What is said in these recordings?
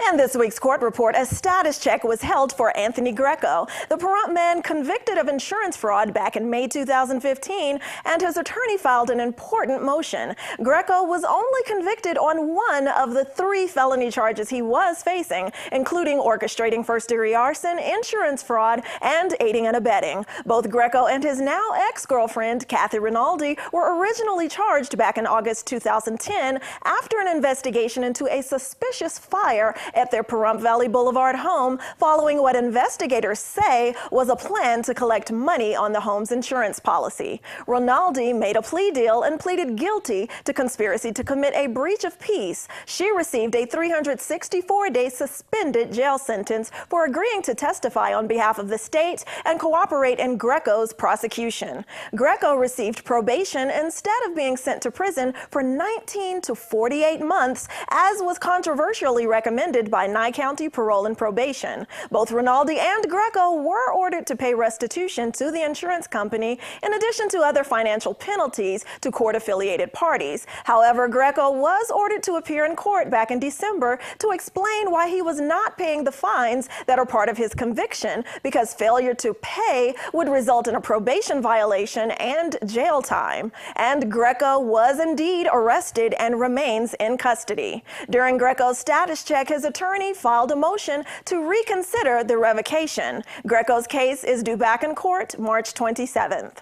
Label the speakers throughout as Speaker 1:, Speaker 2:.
Speaker 1: In this week's court report, a status check was held for Anthony Greco, the Pahrump man convicted of insurance fraud back in May 2015, and his attorney filed an important motion. Greco was only convicted on one of the 3 felony charges he was facing, including orchestrating first-degree arson, insurance fraud, and aiding and abetting. Both Greco and his now ex-girlfriend, Kathy Rinaldi, were originally charged back in August 2010 after an investigation into a suspicious fire at their Pahrump Valley Boulevard home following what investigators say was a plan to collect money on the home's insurance policy. Rinaldi made a plea deal and pleaded guilty to conspiracy to commit a breach of peace. She received a 364-day suspended jail sentence for agreeing to testify on behalf of the state and cooperate in Greco's prosecution. Greco received probation instead of being sent to prison for 19 to 48 months, as was controversially recommended by Nye County Parole and Probation. Both Rinaldi and Greco were ordered to pay restitution to the insurance company in addition to other financial penalties to court-affiliated parties. However, Greco was ordered to appear in court back in December to explain why he was not paying the fines that are part of his conviction, because failure to pay would result in a probation violation and jail time. And Greco was indeed arrested and remains in custody. During Greco's status check, his attorney filed a motion to reconsider the revocation. Greco's case is due back in court March 27th.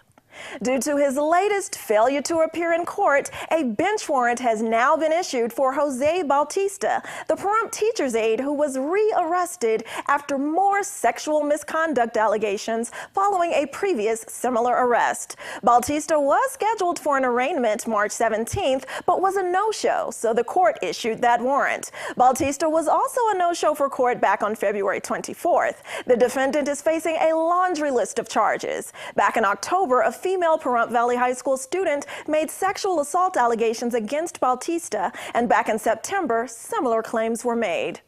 Speaker 1: Due to his latest failure to appear in court, a bench warrant has now been issued for Jose Bautista, the Pahrump teacher's aide who was re-arrested after more sexual misconduct allegations following a previous similar arrest. Bautista was scheduled for an arraignment March 17th, but was a no-show, so the court issued that warrant. Bautista was also a no-show for court back on February 24th. The defendant is facing a laundry list of charges. Back in October, a female Pahrump Valley High School student made sexual assault allegations against Bautista, and back in September, similar claims were made.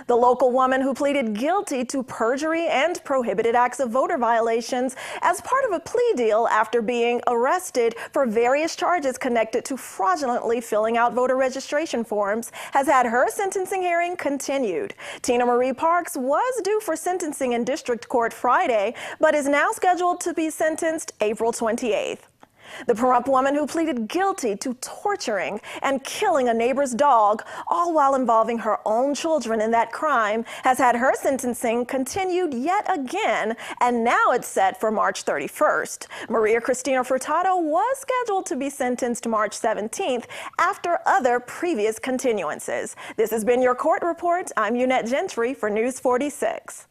Speaker 1: The local woman who pleaded guilty to perjury and prohibited acts of voter violations as part of a plea deal after being arrested for various charges connected to fraudulently filling out voter registration forms has had her sentencing hearing continued. Tina Marie Parks was due for sentencing in district court Friday, but is now scheduled to be sentenced April 28th. The Pahrump woman who pleaded guilty to torturing and killing a neighbor's dog, all while involving her own children in that crime, has had her sentencing continued yet again, and now it's set for March 31st. Christina Furtado was scheduled to be sentenced March 17th after other previous continuances. This has been your court report. I'm Eunette Gentry for News 46.